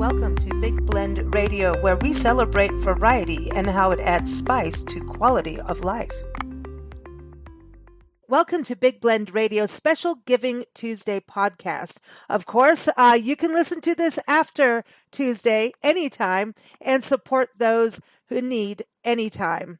Welcome to Big Blend Radio, where we celebrate variety and how it adds spice to quality of life. Welcome to Big Blend Radio's special Giving Tuesday podcast. Of course, you can listen to this after Tuesday anytime and support those who need anytime.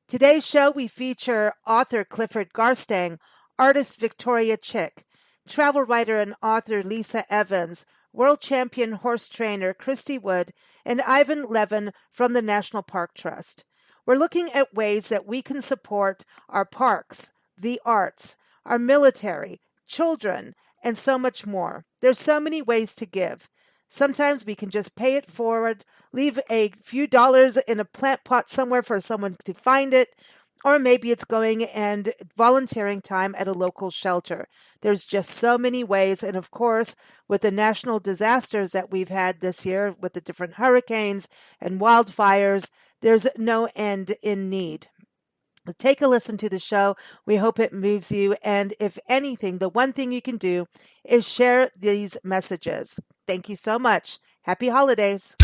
Today's show, we feature author Clifford Garstang, artist Victoria Chick, travel writer and author Lisa Evans, world champion horse trainer Christy Wood, and Ivan Levin from the National Park Trust. We're looking at ways that we can support our parks, the arts, our military, children, and so much more. There's so many ways to give. Sometimes we can just pay it forward, leave a few dollars in a plant pot somewhere for someone to find it, or maybe it's going and volunteering time at a local shelter. There's just so many ways. And of course, with the national disasters that we've had this year, with the different hurricanes and wildfires, there's no end in need. Take a listen to the show. We hope it moves you. And if anything, the one thing you can do is share these messages. Thank you so much. Happy holidays.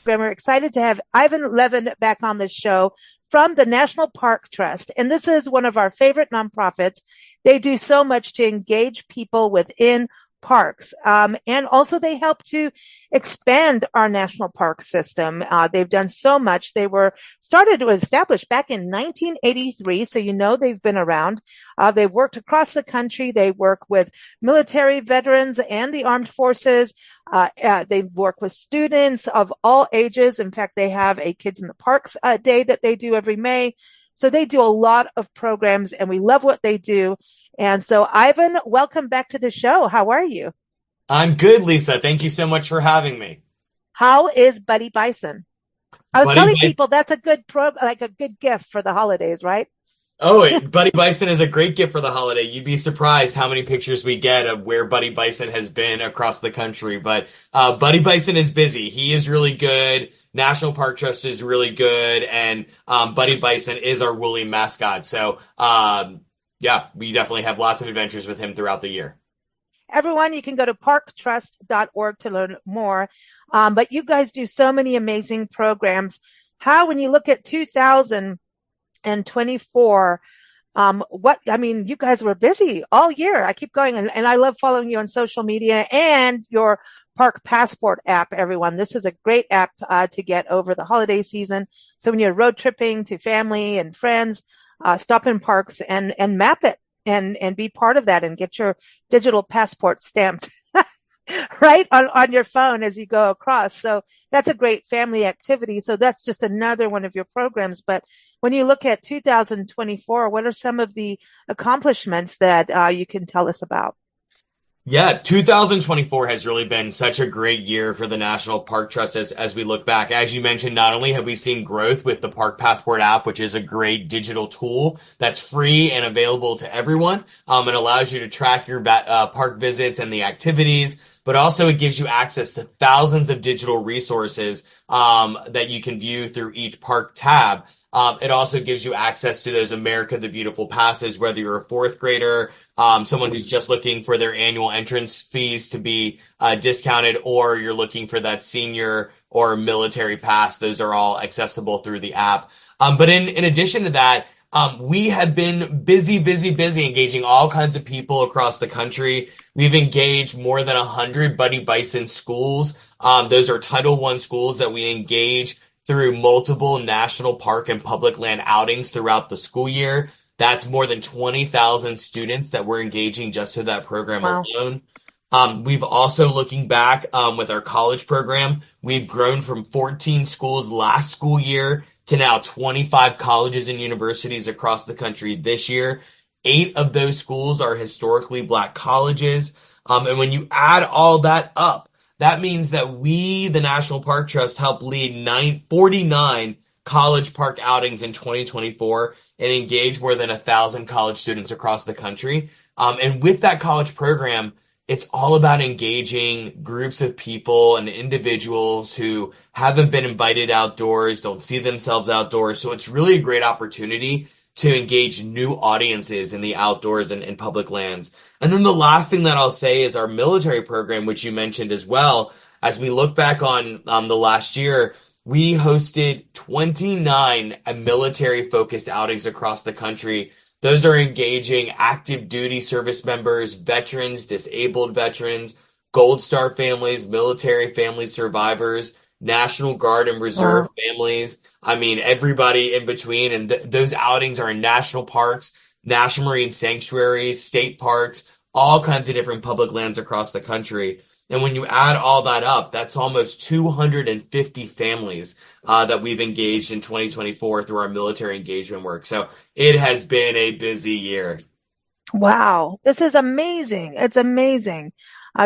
We're excited to have Ivan Levin back on the show from the National Park Trust. And this is one of our favorite nonprofits. They do so much to engage people within parks. And also they help to expand our national park system. They've done so much. They were started to establish back in 1983. So, they've been around. They've worked across the country. They work with military veterans and the armed forces. They work with students of all ages. In fact, they have a Kids in the Parks Day that they do every May. So they do a lot of programs and we love what they do. And so, Ivan, welcome back to the show. How are you? I'm good, Lisa. Thank you so much for having me. How is Buddy Bison? I was telling people that's a good a good gift for the holidays, right? Oh, Buddy Bison is a great gift for the holiday. You'd be surprised how many pictures we get of where Buddy Bison has been across the country. But Buddy Bison is busy. He is really good. National Park Trust is really good. And Buddy Bison is our woolly mascot. So, yeah, we definitely have lots of adventures with him throughout the year. Everyone, you can go to parktrust.org to learn more. But you guys do so many amazing programs. How, when you look at 2024, you guys were busy all year. I keep going and I love following you on social media and your Park Passport app, everyone. This is a great app to get over the holiday season. So when you're road tripping to family and friends, stop in parks and map it and be part of that and get your digital passport stamped right on your phone as you go across. So that's a great family activity. So that's just another one of your programs. But when you look at 2024, what are some of the accomplishments that you can tell us about? Yeah, 2024 has really been such a great year for the National Park Trust as we look back. As you mentioned, not only have we seen growth with the Park Passport app, which is a great digital tool that's free and available to everyone, and allows you to track your park visits and the activities, but also it gives you access to thousands of digital resources that you can view through each park tab. It also gives you access to those America the Beautiful passes, whether you're a fourth grader, someone who's just looking for their annual entrance fees to be discounted, or you're looking for that senior or military pass. Those are all accessible through the app. But in addition to that, we have been busy engaging all kinds of people across the country. We've engaged more than 100 Buddy Bison schools. Those are Title I schools that we engage through multiple national park and public land outings throughout the school year. That's more than 20,000 students that we're engaging just to that program alone. We've also, looking back with our college program, we've grown from 14 schools last school year to now 25 colleges and universities across the country this year. 8 of those schools are historically Black colleges. And when you add all that up, that means that we, the National Park Trust, help lead 49 college park outings in 2024 and engage more than 1,000 college students across the country. And with that college program, it's all about engaging groups of people and individuals who haven't been invited outdoors, don't see themselves outdoors. So it's really a great opportunity to engage new audiences in the outdoors and public lands. And then the last thing that I'll say is our military program, which you mentioned as well. As we look back on the last year, we hosted 29 military focused outings across the country. Those are engaging active duty service members, veterans, disabled veterans, Gold Star families, military family survivors, National Guard and Reserve Wow. families. I mean, everybody in between. And those outings are in national parks, national marine sanctuaries, state parks, all kinds of different public lands across the country. And when you add all that up, that's almost 250 families that we've engaged in 2024 through our military engagement work. So it has been a busy year. Wow. This is amazing. It's amazing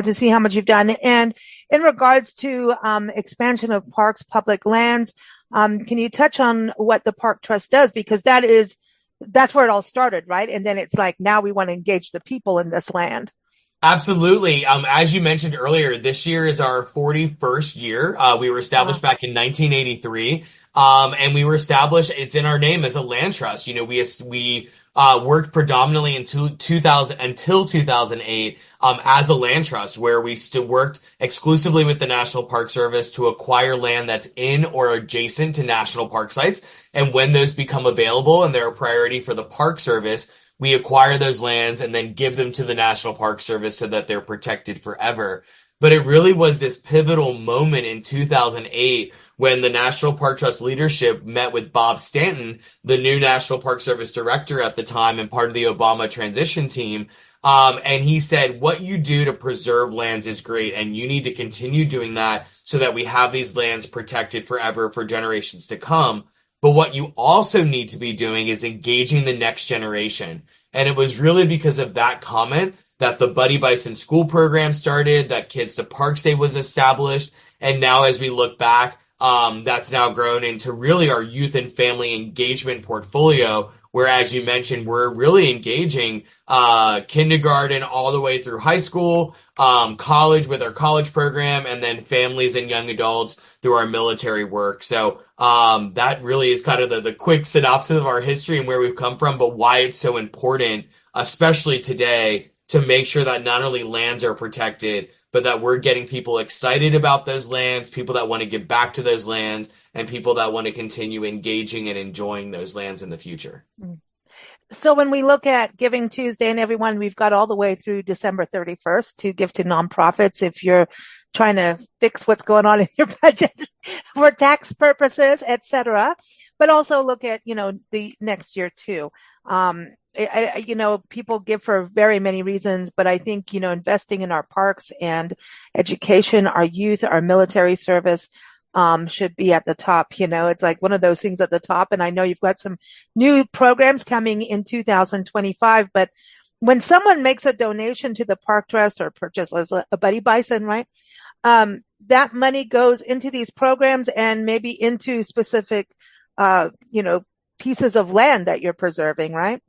to see how much you've done. And in regards to expansion of parks, public lands, can you touch on what the Park Trust does? Because that's where it all started, right? And then it's like, now we want to engage the people in this land. Absolutely. As you mentioned earlier, this year is our 41st year. We were established Wow. back in 1983. And we were established, it's in our name as a land trust. You know, we worked predominantly until 2008, as a land trust where we still worked exclusively with the National Park Service to acquire land that's in or adjacent to national park sites. And when those become available and they're a priority for the Park Service, we acquire those lands and then give them to the National Park Service so that they're protected forever. But it really was this pivotal moment in 2008 when the National Park Trust leadership met with Bob Stanton, the new National Park Service director at the time and part of the Obama transition team. And he said, what you do to preserve lands is great, and you need to continue doing that so that we have these lands protected forever for generations to come. But what you also need to be doing is engaging the next generation. And it was really because of that comment that the Buddy Bison school program started, that Kids to Parks Day was established. And now as we look back, that's now grown into really our youth and family engagement portfolio, where, as you mentioned, we're really engaging kindergarten all the way through high school, college with our college program, and then families and young adults through our military work. So that really is kind of the quick synopsis of our history and where we've come from, but why it's so important, especially today, to make sure that not only lands are protected, but that we're getting people excited about those lands, people that want to give back to those lands, and people that want to continue engaging and enjoying those lands in the future. So when we look at Giving Tuesday and everyone, we've got all the way through December 31st to give to nonprofits if you're trying to fix what's going on in your budget for tax purposes, etc. But also look at, the next year too. People give for very many reasons, but I think, investing in our parks and education, our youth, our military service, should be at the top. It's like one of those things at the top. And I know you've got some new programs coming in 2025, but when someone makes a donation to the Park Trust or purchases a Buddy Bison, right? That money goes into these programs and maybe into specific, pieces of land that you're preserving, right?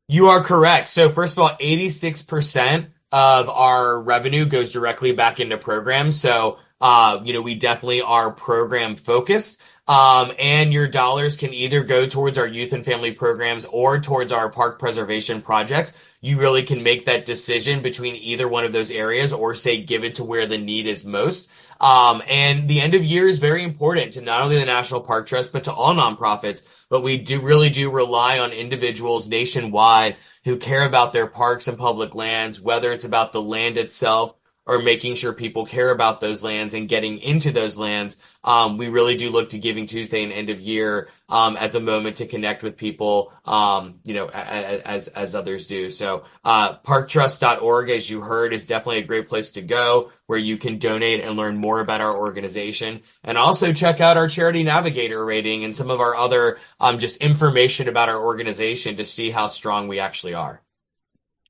You are correct. So first of all, 86% of our revenue goes directly back into programs. So, we definitely are program focused. And your dollars can either go towards our youth and family programs or towards our park preservation projects. You really can make that decision between either one of those areas or say give it to where the need is most. And the end of year is very important to not only the National Park Trust, but to all nonprofits. But we really do rely on individuals nationwide who care about their parks and public lands, whether it's about the land itself or making sure people care about those lands and getting into those lands. We really do look to Giving Tuesday and end of year as a moment to connect with people, as others do. So parktrust.org, as you heard, is definitely a great place to go where you can donate and learn more about our organization. And also check out our Charity Navigator rating and some of our other just information about our organization to see how strong we actually are.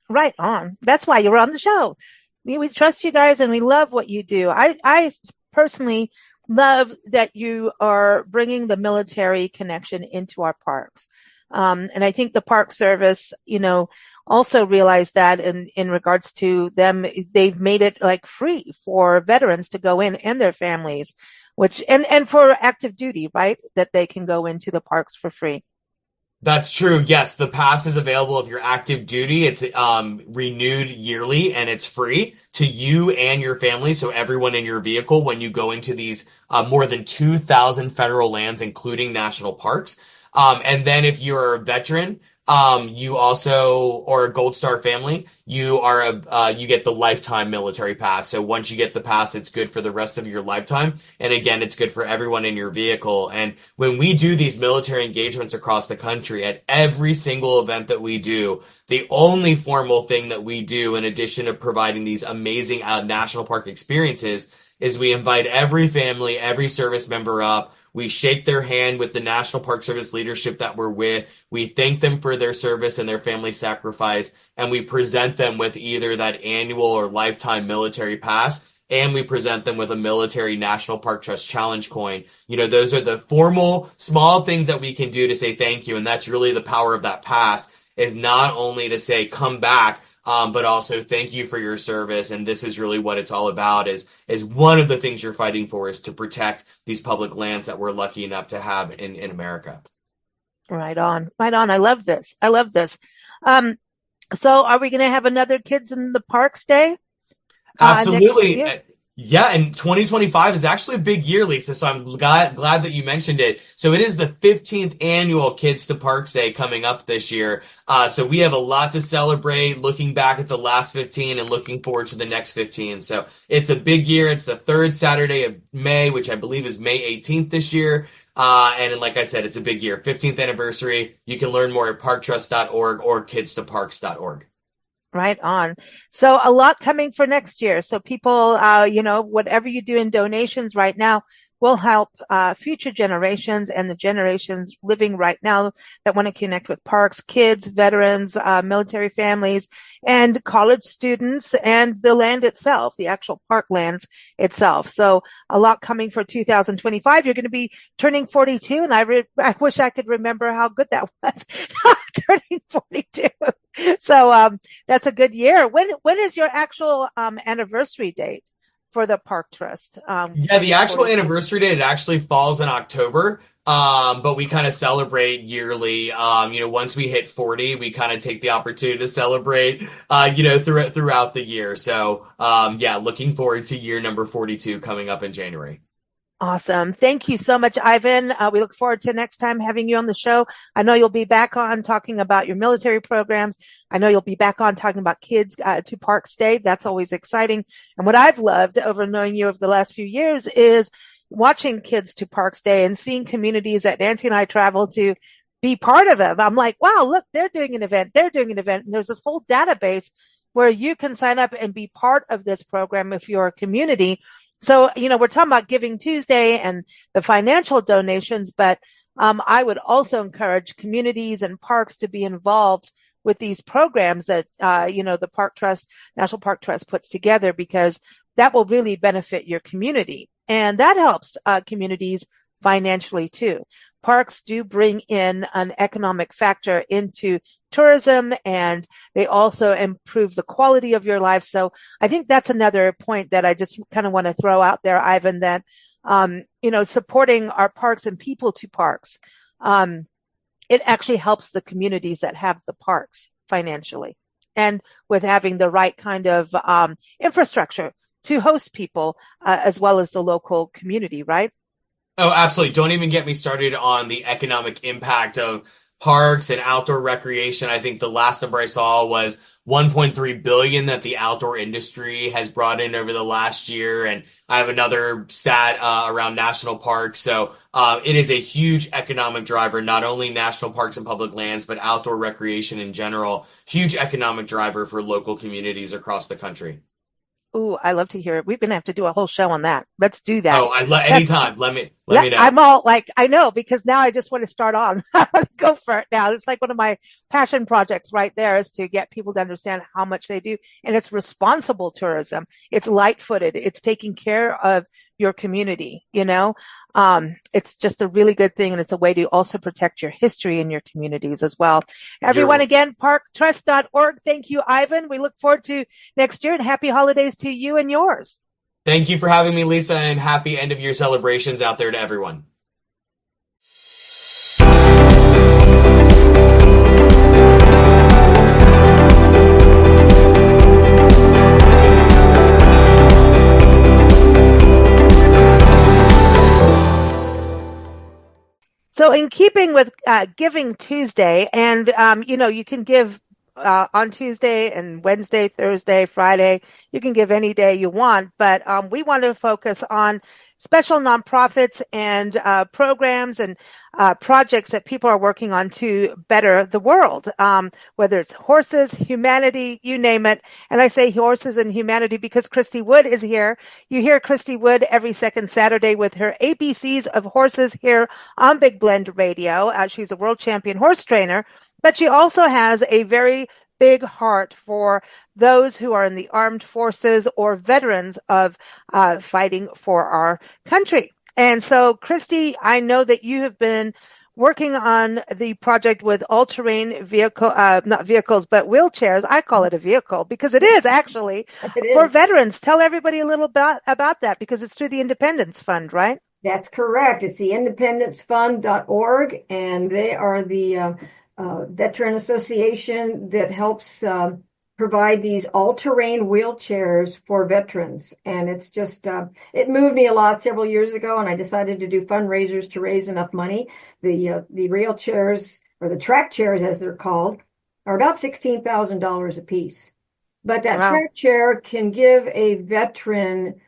Right on. That's why you're on the show. We trust you guys and we love what you do. I personally love that you are bringing the military connection into our parks. And I think the Park Service, also realized that in regards to them, they've made it like free for veterans to go in and their families, which, and for active duty, right? That they can go into the parks for free. That's true. Yes, the pass is available if you're active duty. It's renewed yearly and it's free to you and your family. So everyone in your vehicle when you go into these more than 2,000 federal lands, including national parks. And then if you're a veteran, you also, or a Gold Star family, you get the lifetime military pass. So once you get the pass, it's good for the rest of your lifetime. And again, it's good for everyone in your vehicle. And when we do these military engagements across the country, at every single event that we do, the only formal thing that we do, in addition to providing these amazing national park experiences, is we invite every family, every service member up. We shake their hand with the National Park Service leadership that we're with. We thank them for their service and their family sacrifice, and we present them with either that annual or lifetime military pass, and we present them with a military National Park Trust challenge coin. You know, those are the formal, small things that we can do to say thank you, and that's really the power of that pass, is not only to say come back, but also thank you for your service. And this is really what it's all about, is one of the things you're fighting for is to protect these public lands that we're lucky enough to have in America. Right on. Right on. I love this. I love this. So are we going to have another Kids in the Parks Day? Next Absolutely. year? Yeah, and 2025 is actually a big year, Lisa, so I'm glad that you mentioned it. So it is the 15th annual Kids to Parks Day coming up this year. So we have a lot to celebrate, looking back at the last 15 and looking forward to the next 15. So it's a big year. It's the third Saturday of May, which I believe is May 18th this year. And like I said, it's a big year. 15th anniversary. You can learn more at parktrust.org or kidstoparks.org. Right on. So a lot coming for next year. So people, whatever you do in donations right now will help future generations and the generations living right now that want to connect with parks, kids, veterans, military families, and college students, and the land itself, the actual park lands itself. So a lot coming for 2025. You're going to be turning 42, and I wish I could remember how good that was turning 42. So that's a good year. When is your actual anniversary date for the Park Trust? Yeah, the actual anniversary date, it actually falls in October. But we kind of celebrate yearly. Once we hit 40, we kind of take the opportunity to celebrate, throughout the year. So, looking forward to year number 42 coming up in January. Awesome. Thank you so much, Ivan. We look forward to next time having you on the show. I know you'll be back on talking about your military programs. I know you'll be back on talking about Kids to Parks Day. That's always exciting. And what I've loved over knowing you over the last few years is watching Kids to Parks Day and seeing communities that Nancy and I travel to be part of them. I'm like, wow, look, they're doing an event. They're doing an event. And there's this whole database where you can sign up and be part of this program if you're a community. So, we're talking about Giving Tuesday and the financial donations, but I would also encourage communities and parks to be involved with these programs that, the Park Trust, National Park Trust puts together, because that will really benefit your community. And that helps communities financially too. Parks do bring in an economic factor into tourism, and they also improve the quality of your life. So I think that's another point that I just kind of want to throw out there, Ivan, that, supporting our parks and people to parks, it actually helps the communities that have the parks financially, and with having the right kind of infrastructure to host people, as well as the local community, right? Oh, absolutely. Don't even get me started on the economic impact of parks and outdoor recreation. I think the last number I saw was 1.3 billion that the outdoor industry has brought in over the last year. And I have another stat around national parks. So it is a huge economic driver, not only national parks and public lands, but outdoor recreation in general. Huge economic driver for local communities across the country. Ooh, I love to hear it. We're going to have to do a whole show on that. Let's do that. Oh, anytime. Let me know. I'm all like, I know, because now I just want to start on. Go for it now. It's like one of my passion projects right there, is to get people to understand how much they do. And it's responsible tourism. It's light-footed. It's taking care of your community, it's just a really good thing. And it's a way to also protect your history in your communities as well. Everyone, You're again, parktrust.org. Thank you, Ivan. We look forward to next year, and happy holidays to you and yours. Thank you for having me, Lisa, and happy end of year celebrations out there to everyone. So in keeping with Giving Tuesday, and you can give on Tuesday and Wednesday, Thursday, Friday. You can give any day you want, but we want to focus on special nonprofits and programs and projects that people are working on to better the world, whether it's horses, humanity, you name it. And I say horses and humanity because Christy Wood is here. You hear Christy Wood every second Saturday with her ABCs of horses here on Big Blend Radio. She's a world champion horse trainer, but she also has a very big heart for those who are in the armed forces or veterans of fighting for our country. And so, Christy, I know that you have been working on the project with all-terrain vehicle, not vehicles, but wheelchairs. I call it a vehicle because it is actually for veterans. Tell everybody a little about that because it's through the Independence Fund, right? That's correct. It's the independencefund.org, and they are the veteran association that helps provide these all-terrain wheelchairs for veterans. And it's just, it moved me a lot several years ago, and I decided to do fundraisers to raise enough money. The rail chairs, or the track chairs as they're called, are about $16,000 a piece. But that track chair can give a veteran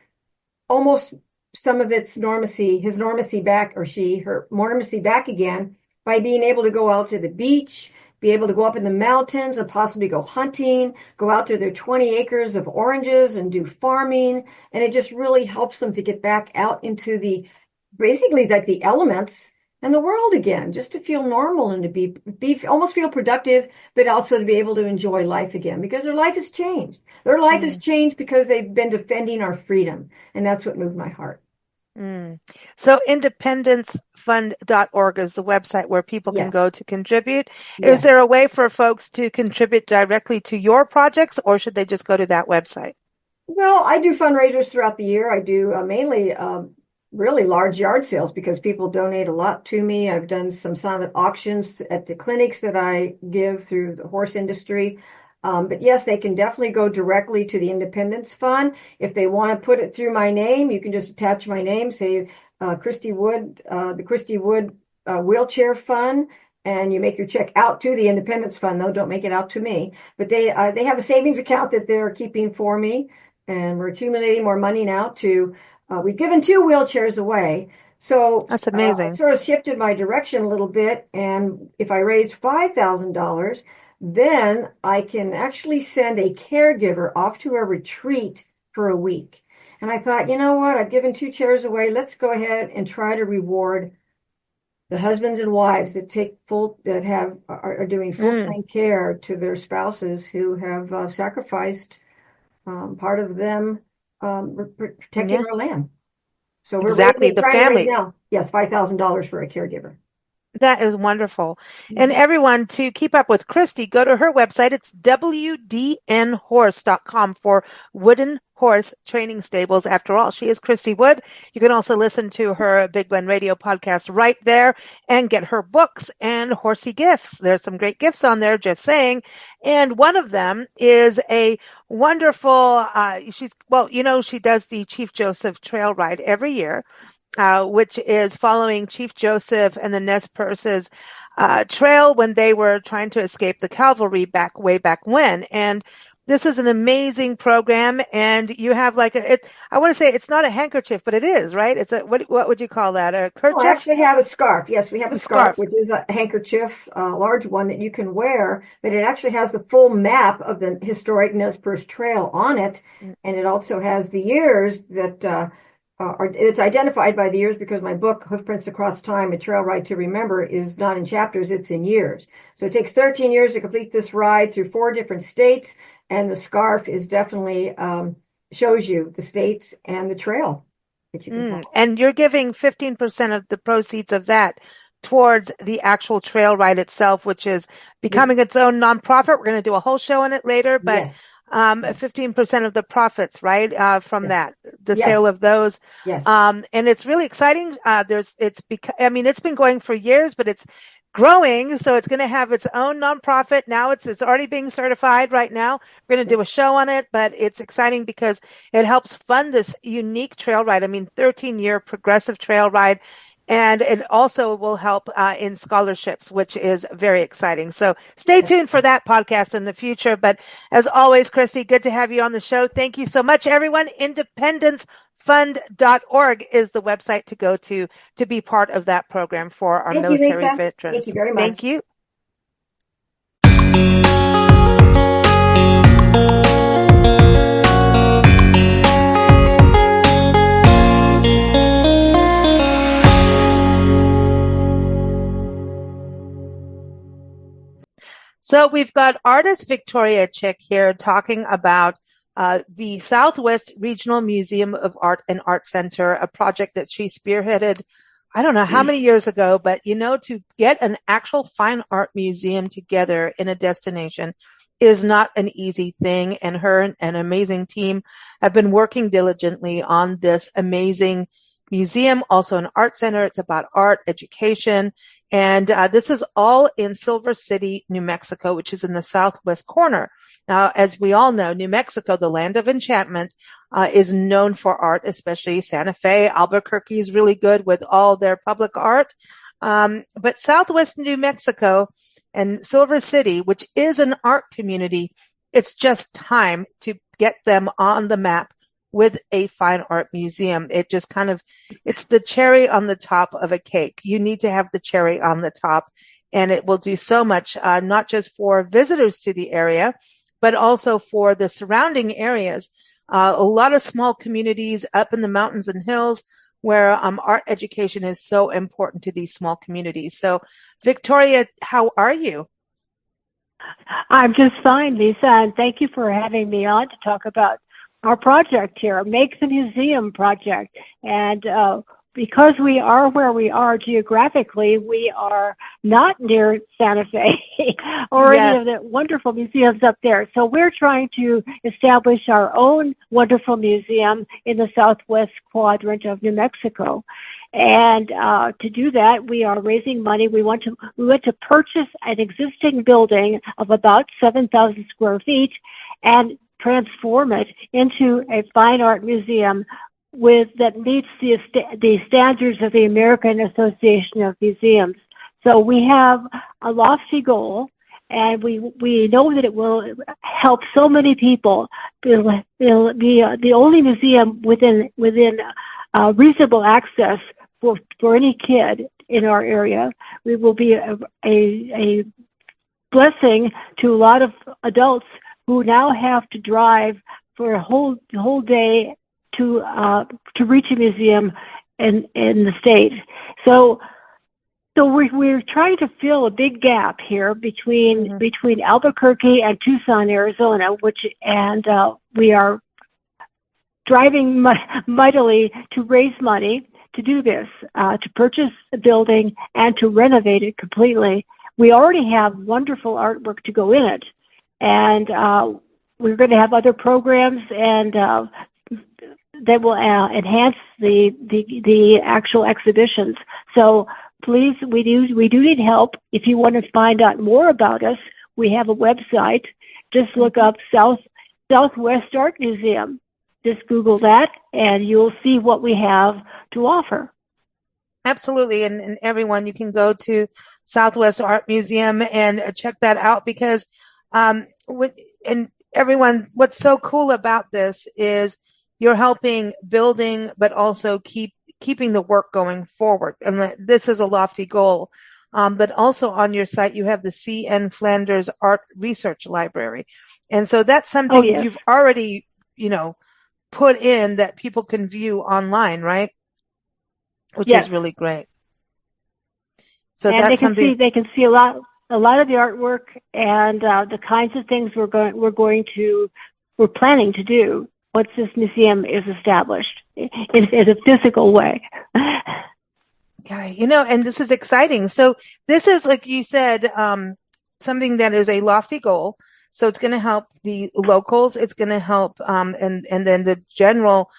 almost some of his normacy back, or her normacy back again, by being able to go out to the beach, be able to go up in the mountains and possibly go hunting, go out to their 20 acres of oranges and do farming. And it just really helps them to get back out into basically like the elements and the world again, just to feel normal and to be almost feel productive, but also to be able to enjoy life again because their life has changed. Their life has changed because they've been defending our freedom. And that's what moved my heart. So independencefund.org is the website where people can go to contribute. Is there a way for folks to contribute directly to your projects, or should they just go to that website? Well, I do fundraisers throughout the year. I do mainly really large yard sales because people donate a lot to me. I've done some silent auctions at the clinics that I give through the horse industry. But yes, they can definitely go directly to the Independence Fund. If they want to put it through my name, you can just attach my name, say Christy Wood, the Christy Wood Wheelchair Fund, and you make your check out to the Independence Fund. No, don't make it out to me. But they have a savings account that they're keeping for me, and we're accumulating more money now we've given 2 wheelchairs away. So that's amazing. I sort of shifted my direction a little bit, and if I raised $5,000, then I can actually send a caregiver off to a retreat for a week. And I thought, you know what? I've given 2 chairs away. Let's go ahead and try to reward the husbands and wives that are doing full-time care to their spouses who have sacrificed part of them protecting our land. So we're the family. Right now, yes, $5,000 for a caregiver. That is wonderful. And everyone, to keep up with Christy, go to her website. It's wdnhorse.com for Wooden Horse Training Stables. After all, she is Christy Wood. You can also listen to her Big Blend Radio podcast right there and get her books and horsey gifts. There's some great gifts on there, just saying. And one of them is a wonderful, she does the Chief Joseph Trail Ride every year. Which is following Chief Joseph and the Nez Perces trail when they were trying to escape the cavalry way back when. And this is an amazing program. And you have I want to say it's not a handkerchief, but it is, right? It's what would you call that? A kerchief? We actually have a scarf. Yes, we have a scarf, which is a handkerchief, a large one that you can wear, but it actually has the full map of the historic Nez Perce Trail on it. And it also has the years that, it's identified by the years because my book, Hoofprints Across Time, A Trail Ride to Remember, is not in chapters, it's in years. So it takes 13 years to complete this ride through 4 different states, and the scarf is definitely shows you the states and the trail. that you can follow. And you're giving 15% of the proceeds of that towards the actual trail ride itself, which is becoming its own nonprofit. We're going to do a whole show on it later, but Yes. 15% of the profits, right? From Yes. that, the Yes. sale of those. Yes. And it's really exciting. It's been going for years, but it's growing. So it's going to have its own nonprofit. Now it's already being certified right now. We're going to do a show on it, but it's exciting because it helps fund this unique trail ride. 13-year progressive trail ride. And it also will help in scholarships, which is very exciting. So stay tuned for that podcast in the future. But as always, Christy, good to have you on the show. Thank you so much, everyone. IndependenceFund.org is the website to go to be part of that program for our military veterans. Thank you very much. Thank you. So we've got artist Victoria Chick here talking about the Southwest Regional Museum of Art and Art Center, a project that she spearheaded, I don't know how many years ago, but to get an actual fine art museum together in a destination is not an easy thing. And her and an amazing team have been working diligently on this amazing museum, also an art center. It's about art, education. And this is all in Silver City, New Mexico, which is in the southwest corner. Now, as we all know, New Mexico, the land of enchantment, is known for art, especially Santa Fe. Albuquerque is really good with all their public art. But southwest New Mexico and Silver City, which is an art community, it's just time to get them on the map with a fine art museum. It's the cherry on the top of a cake. You need to have the cherry on the top, and it will do so much, not just for visitors to the area, but also for the surrounding areas. A lot of small communities up in the mountains and hills where art education is so important to these small communities. So, Victoria, how are you? I'm just fine, Lisa, and thank you for having me on to talk about our project here, Make the Museum project. And because we are where we are geographically, we are not near Santa Fe or any of the wonderful museums up there. So we're trying to establish our own wonderful museum in the southwest quadrant of New Mexico. And to do that, we are raising money. We want to purchase an existing building of about 7,000 square feet and transform it into a fine art museum that meets the standards of the American Association of Museums. So we have a lofty goal, and we know that it will help so many people. It'll be the only museum within reasonable access for any kid in our area. We will be a blessing to a lot of adults who now have to drive for a whole day to reach a museum in the state. So we're trying to fill a big gap here between Albuquerque and Tucson, Arizona, we are driving mightily to raise money to do this, to purchase a building and to renovate it completely. We already have wonderful artwork to go in it. And we're going to have other programs and that will enhance the actual exhibitions. So please, we do need help. If you want to find out more about us, we have a website. Just look up Southwest Art Museum. Just Google that, and you'll see what we have to offer. Absolutely. And everyone, you can go to Southwest Art Museum and check that out because and everyone, what's so cool about this is you're helping building, but also keeping the work going forward. And this is a lofty goal. But also on your site, you have the C.N. Flanders Art Research Library. And so that's something you've already, put in that people can view online, right? Which is really great. So and that's they can see a lot of the artwork and the kinds of things we're planning to do once this museum is established. in a physical way. Yeah, and this is exciting. So this is, like you said, something that is a lofty goal. So it's going to help the locals. It's going to help, and then the general,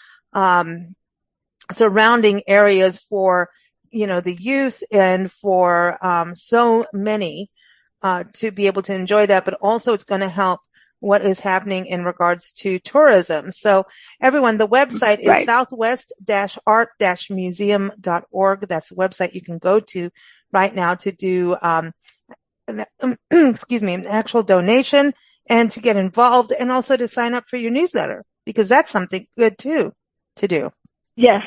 surrounding areas for, the youth and for, so many, to be able to enjoy that. But also it's going to help what is happening in regards to tourism. So everyone, the website is Right. southwest-art-museum.org. That's the website you can go to right now to do, excuse me, an actual donation and to get involved and also to sign up for your newsletter, because that's something good too to do. Yes.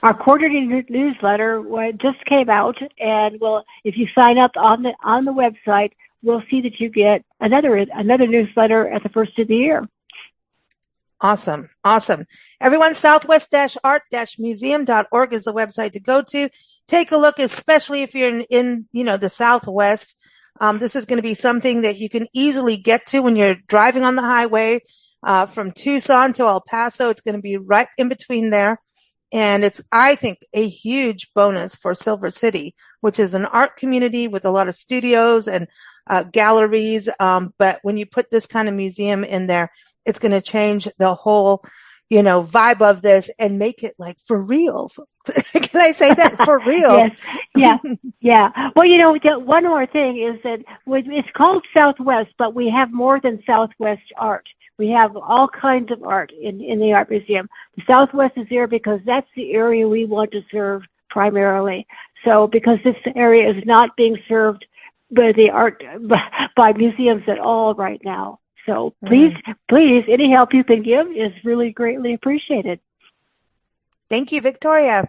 Our quarterly newsletter just came out, and if you sign up on the website, we'll see that you get another newsletter at the first of the year. Awesome. Everyone, southwest-art-museum.org is the website to go to. Take a look, especially if you're in the Southwest. This is going to be something that you can easily get to when you're driving on the highway, from Tucson to El Paso. It's going to be right in between there. And it's, I think, a huge bonus for Silver City, which is an art community with a lot of studios and galleries. But when you put this kind of museum in there, it's going to change the whole, vibe of this and make it like for reals. Can I say that? For reals? Yes. Yeah. Well, one more thing is that it's called Southwest, but we have more than Southwest art. We have all kinds of art in the art museum. The Southwest is there because that's the area we want to serve primarily. So because this area is not being served by by museums at all right now. So please, any help you can give is really greatly appreciated. Thank you, Victoria.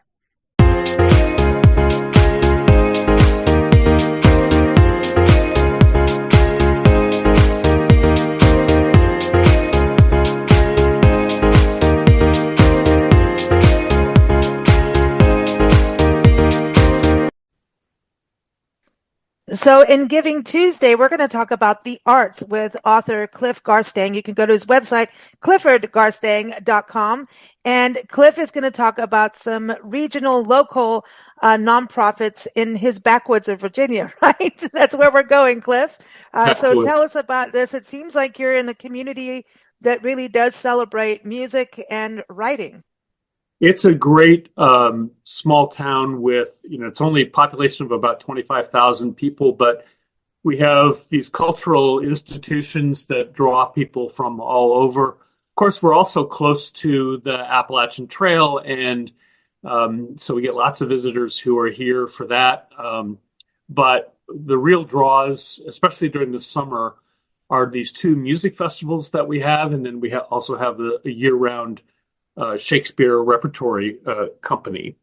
So in Giving Tuesday, we're going to talk about the arts with author Cliff Garstang. You can go to his website, cliffordgarstang.com. And Cliff is going to talk about some regional, local nonprofits in his backwoods of Virginia, right? That's where we're going, Cliff. So tell us about this. It seems like you're in a community that really does celebrate music and writing. It's a great small town with, it's only a population of about 25,000 people, but we have these cultural institutions that draw people from all over. Of course, we're also close to the Appalachian Trail, and so we get lots of visitors who are here for that. But the real draws, especially during the summer, are these two music festivals that we have, and then we also have a year-round Shakespeare repertory company.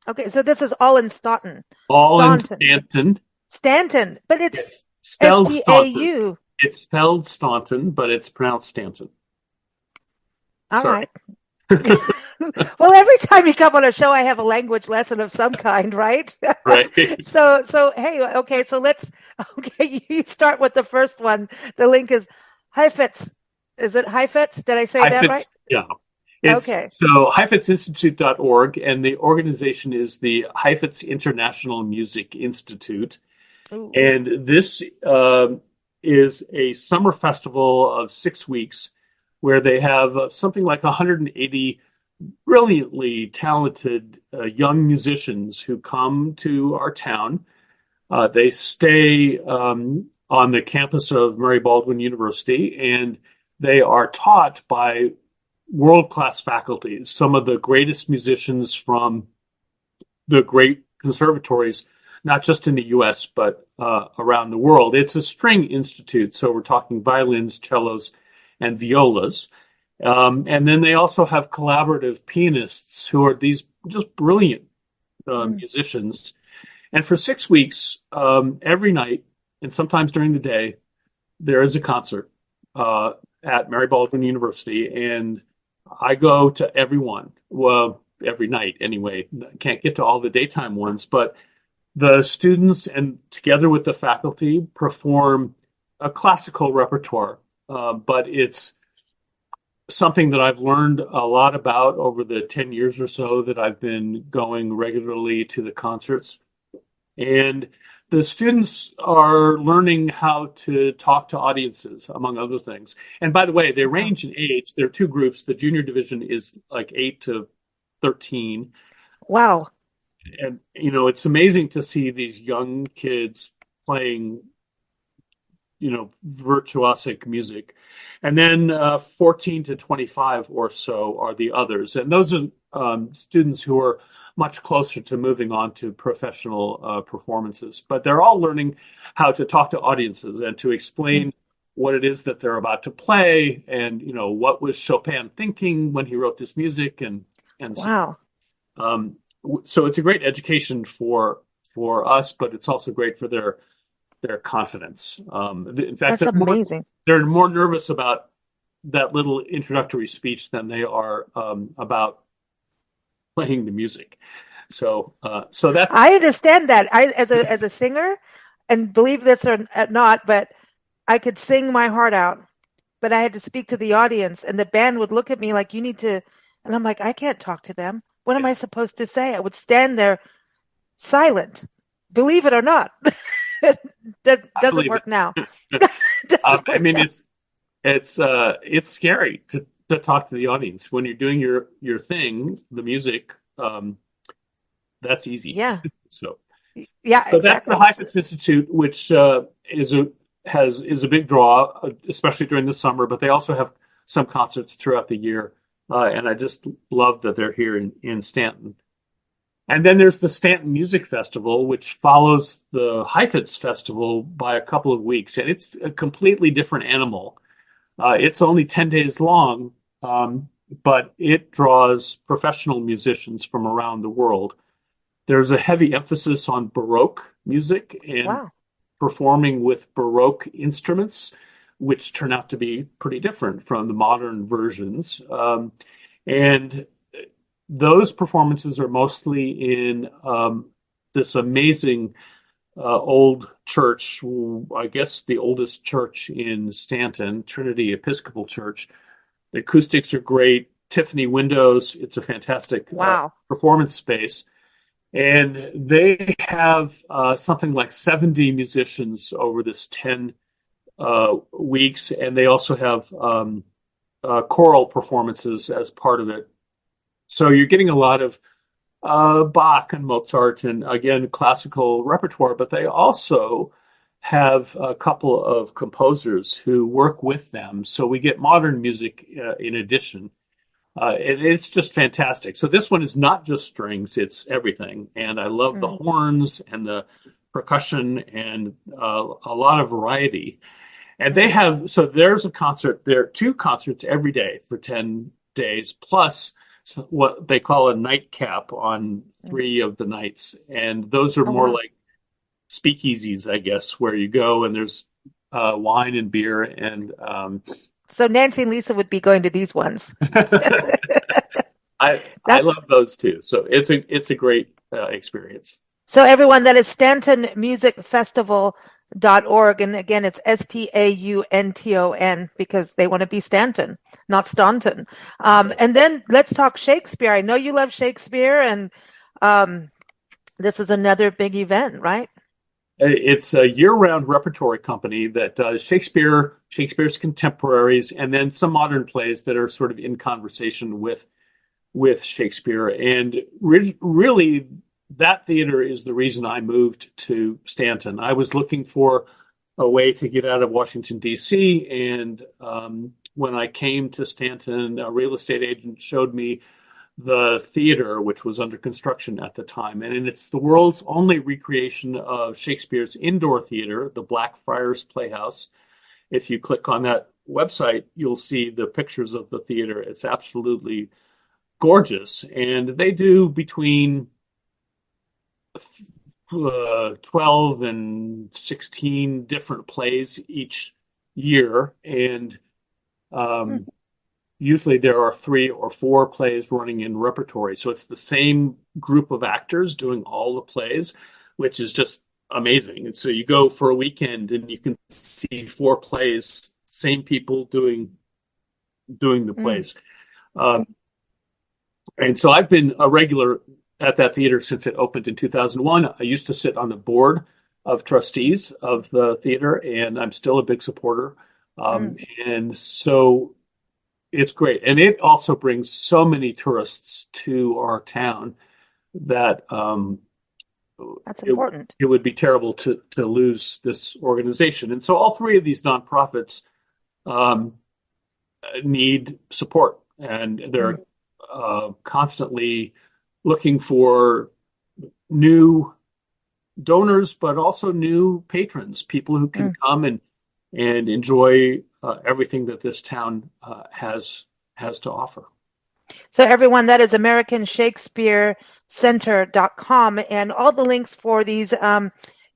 Okay, so this is all in Staunton. In Stanton. Stanton, but it's spelled S-T-A-U. It's spelled Staunton, but it's pronounced Stanton. All right. Well, every time you come on a show, I have a language lesson of some kind, right? Right. So hey, okay, so you start with the first one. The link is Heifetz. Is it Heifetz? Did I say that right? Yeah. Okay. So heifetzинstitute.org, and the organization is the Heifetz International Music Institute. Ooh. And this is a summer festival of 6 weeks where they have something like 180 brilliantly talented young musicians who come to our town. They stay on the campus of Mary Baldwin University, and they are taught by world-class faculty, some of the greatest musicians from the great conservatories, not just in the U.S., but around the world. It's a string institute, so we're talking violins, cellos, and violas. And then they also have collaborative pianists who are these just brilliant musicians. And for 6 weeks, every night, and sometimes during the day, there is a concert at Mary Baldwin University, and I go to every one. Well, every night anyway. Can't get to all the daytime ones, but the students and together with the faculty perform a classical repertoire, but it's something that I've learned a lot about over the 10 years or so that I've been going regularly to the concerts. And the students are learning how to talk to audiences, among other things. And by the way, they Wow. range in age. There are two groups. The junior division is like 8 to 13. Wow. And, it's amazing to see these young kids playing, virtuosic music. And then 14 to 25 or so are the others. And those are students who are much closer to moving on to professional performances. But they're all learning how to talk to audiences and to explain what it is that they're about to play, and what was Chopin thinking when he wrote this music, and Wow. so it's a great education for us, but it's also great for their confidence. In fact, That's amazing. they're more nervous about that little introductory speech than they are about playing the music. So that's. I understand that. As a singer, and believe this or not, but I could sing my heart out, but I had to speak to the audience, and the band would look at me like, you need to, and I'm like, I can't talk to them. What am I supposed to say? I would stand there silent. Believe it or not. That doesn't work now. I mean, it's scary to talk to the audience when you're doing your thing, the music. That's easy. Yeah. So exactly. That's the Heifetz Institute, which is a big draw, especially during the summer. But they also have some concerts throughout the year, and I just love that they're here in Stanton. And then there's the Stanton Music Festival, which follows the Heifetz Festival by a couple of weeks, and it's a completely different animal. It's only 10 days long, but it draws professional musicians from around the world. There's a heavy emphasis on Baroque music and performing with Baroque instruments, which turn out to be pretty different from the modern versions. And those performances are mostly in this amazing old church, I guess the oldest church in Stanton, Trinity Episcopal Church. The acoustics are great, Tiffany windows. It's a fantastic performance space. And they have something like 70 musicians over this 10 weeks. And they also have choral performances as part of it. So you're getting a lot of Bach and Mozart and, again, classical repertoire, but they also have a couple of composers who work with them. So we get modern music in addition. It's just fantastic. So this one is not just strings, it's everything. And I love the horns and the percussion and a lot of variety. And there's a concert, there are 2 concerts every day for 10 days, plus what they call a nightcap on 3 of the nights. And those are more like speakeasies, I guess, where you go and there's wine and beer. And so Nancy and Lisa would be going to these ones. I love those too. So it's a great experience. So everyone, that is StantonMusicFestival.org. And again, it's STAUNTON because they want to be Stanton, not Staunton. And then let's talk Shakespeare. I know you love Shakespeare, and this is another big event, right? It's a year-round repertory company that does Shakespeare's contemporaries, and then some modern plays that are sort of in conversation with Shakespeare. And really, that theater is the reason I moved to Stanton. I was looking for a way to get out of Washington, D.C., and when I came to Stanton, a real estate agent showed me the theater, which was under construction at the time. And it's the world's only recreation of Shakespeare's indoor theater, the Blackfriars Playhouse. If you click on that website, you'll see the pictures of the theater. It's absolutely gorgeous. And they do between 12 and 16 different plays each year. And usually there are 3 or 4 plays running in repertory. So it's the same group of actors doing all the plays, which is just amazing. And so you go for a weekend and you can see 4 plays, same people doing doing the plays. And so I've been a regular at that theater since it opened in 2001. I used to sit on the board of trustees of the theater, and I'm still a big supporter. And so it's great. And it also brings so many tourists to our town that That's important. it would be terrible to lose this organization. And so all three of these nonprofits need support, and they're constantly looking for new donors, but also new patrons, people who can come and enjoy everything that this town has to offer. So everyone, that is AmericanShakespeareCenter.com, and all the links for these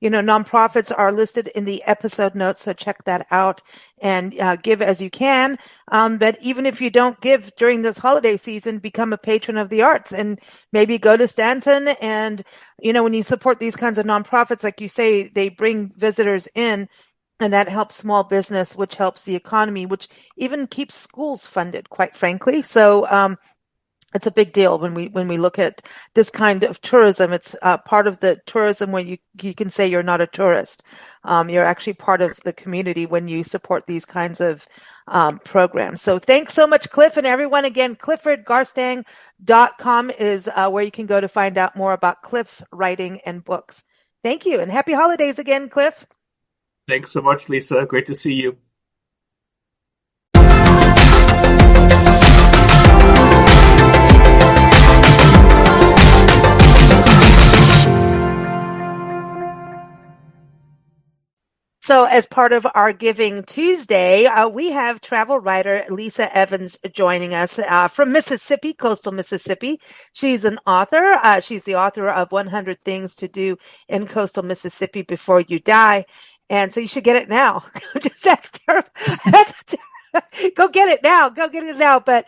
nonprofits are listed in the episode notes, so check that out and give as you can. But even if you don't give during this holiday season, become a patron of the arts and maybe go to Stanton. And, when you support these kinds of nonprofits, like you say, they bring visitors in, and that helps small business, which helps the economy, which even keeps schools funded, quite frankly. So, it's a big deal when we look at this kind of tourism. It's part of the tourism where you can say you're not a tourist. You're actually part of the community when you support these kinds of programs. So thanks so much, Cliff, and everyone. Again, CliffordGarstang.com is where you can go to find out more about Cliff's writing and books. Thank you, and happy holidays again, Cliff. Thanks so much, Lisa. Great to see you. So as part of our Giving Tuesday, we have travel writer Lisa Evans joining us from Mississippi, coastal Mississippi. She's an author. She's the author of 100 Things to Do in Coastal Mississippi Before You Die. And so you should get it now. That's terrible. Go get it now. Go get it now. But,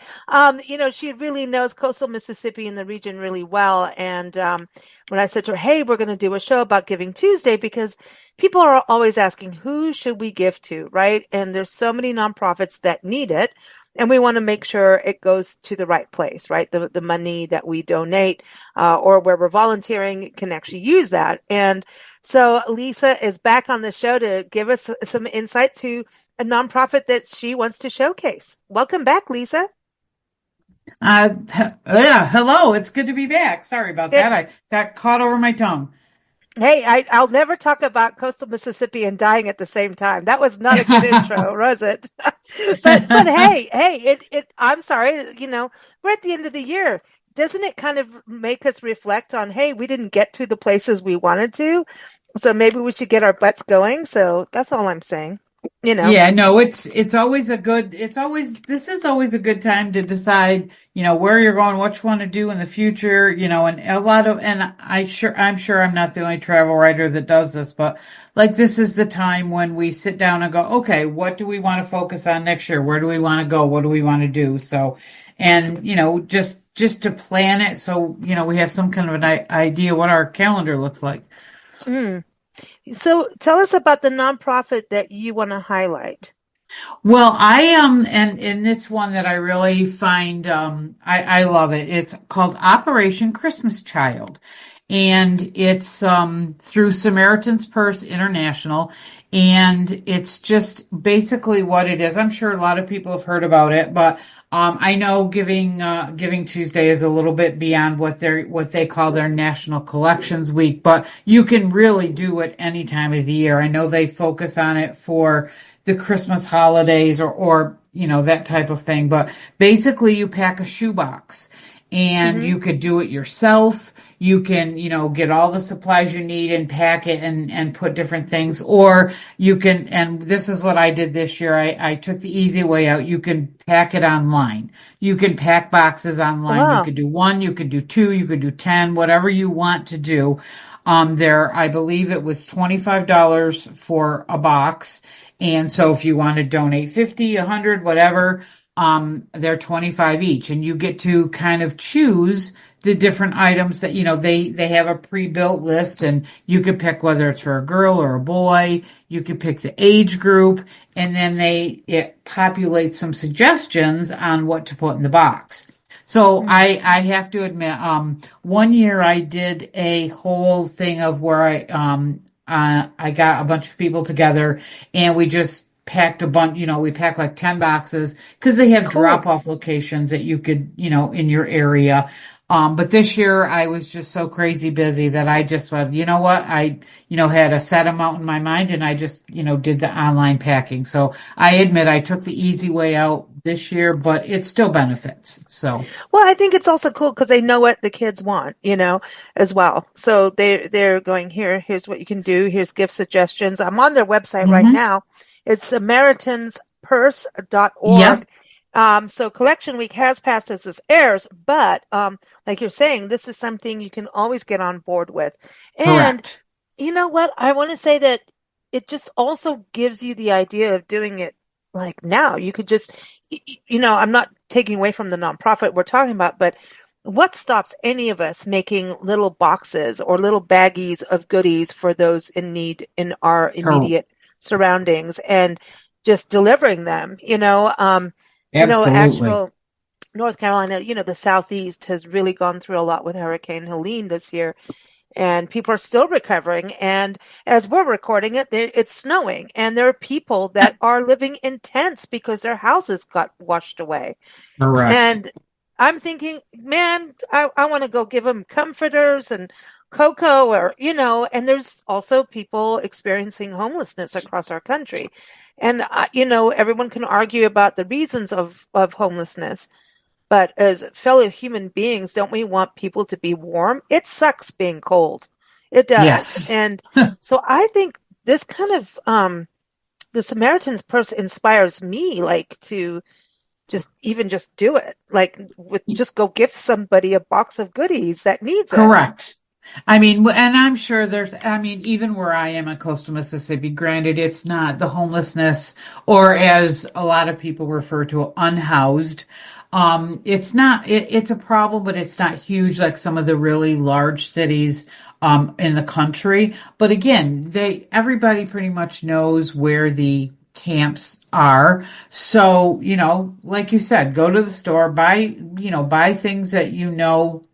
she really knows coastal Mississippi and the region really well. And when I said to her, hey, we're going to do a show about Giving Tuesday, because people are always asking, who should we give to, right? And there's so many nonprofits that need it. And we want to make sure it goes to the right place, right? The money that we donate or where we're volunteering can actually use that. And so Lisa is back on the show to give us some insight to a nonprofit that she wants to showcase. Welcome back, Lisa. Hello. It's good to be back. Sorry about that. I got caught over my tongue. Hey, I'll never talk about coastal Mississippi and dying at the same time. That was not a good intro, was it? but hey, I'm sorry, we're at the end of the year. Doesn't it kind of make us reflect on, hey, we didn't get to the places we wanted to, so maybe we should get our butts going. So that's all I'm saying. Yeah, no, this is always a good time to decide, where you're going, what you want to do in the future, and I'm sure I'm not the only travel writer that does this, but like this is the time when we sit down and go, okay, what do we want to focus on next year? Where do we want to go? What do we want to do? So, and, just to plan it. So, we have some kind of an idea what our calendar looks like. So tell us about the nonprofit that you want to highlight. Well, I and in this one that I really find, I love it. It's called Operation Christmas Child, and it's through Samaritan's Purse International, and it's just basically what it is. I'm sure a lot of people have heard about it, but I know Giving Tuesday is a little bit beyond what they call their National Collections Week, but you can really do it any time of the year. I know they focus on it for the Christmas holidays or that type of thing, but basically you pack a shoebox and you could do it yourself. You can, get all the supplies you need and pack it and put different things, or you can, and this is what I did this year. I took the easy way out. You can pack it online. You can pack boxes online. Wow. You could do 1, you could do 2, you could do 10, whatever you want to do. I believe it was $25 for a box. And so if you want to donate 50, 100, whatever, They're 25 each, and you get to kind of choose the different items that, they have a pre-built list, and you could pick whether it's for a girl or a boy. You could pick the age group, and then it populates some suggestions on what to put in the box. So I have to admit, one year I did a whole thing of where I got a bunch of people together, and we just packed a bunch, we packed like 10 boxes because they have Cool. drop off locations that you could, in your area. But this year I was just so crazy busy that I just went, you know what? I, had a set amount in my mind, and I just, did the online packing. So I admit I took the easy way out this year, but it still benefits. So, Well, I think it's also cool because they know what the kids want, as well. So they're going, here's what you can do. Here's gift suggestions. I'm on their website right mhm. now. It's SamaritansPurse.org. Yep, So collection week has passed as this airs, but like you're saying, this is something you can always get on board with. And correct. you know what? I want to say that it just also gives you the idea of doing it like now. You could just, I'm not taking away from the nonprofit we're talking about, but what stops any of us making little boxes or little baggies of goodies for those in need in our Cor- immediate surroundings and just delivering them, Absolutely. actual North Carolina, the Southeast has really gone through a lot with Hurricane Helene this year, and people are still recovering. And as we're recording it, it's snowing, and there are people that are living in tents because their houses got washed away. Correct. And I'm thinking, man, I want to go give them comforters and cocoa and there's also people experiencing homelessness across our country. And, everyone can argue about the reasons of homelessness. But as fellow human beings, don't we want people to be warm? It sucks being cold. It does. Yes. And so I think this kind of, the Samaritan's Purse inspires me, like, to just do it. Like, just go gift somebody a box of goodies that needs it. Correct. I mean, and I'm sure even where I am in coastal Mississippi, granted, it's not the homelessness, or as a lot of people refer to, unhoused. It's not, it's a problem, but it's not huge like some of the really large cities, in the country. But again, everybody pretty much knows where the camps are. So, like you said, go to the store, buy things that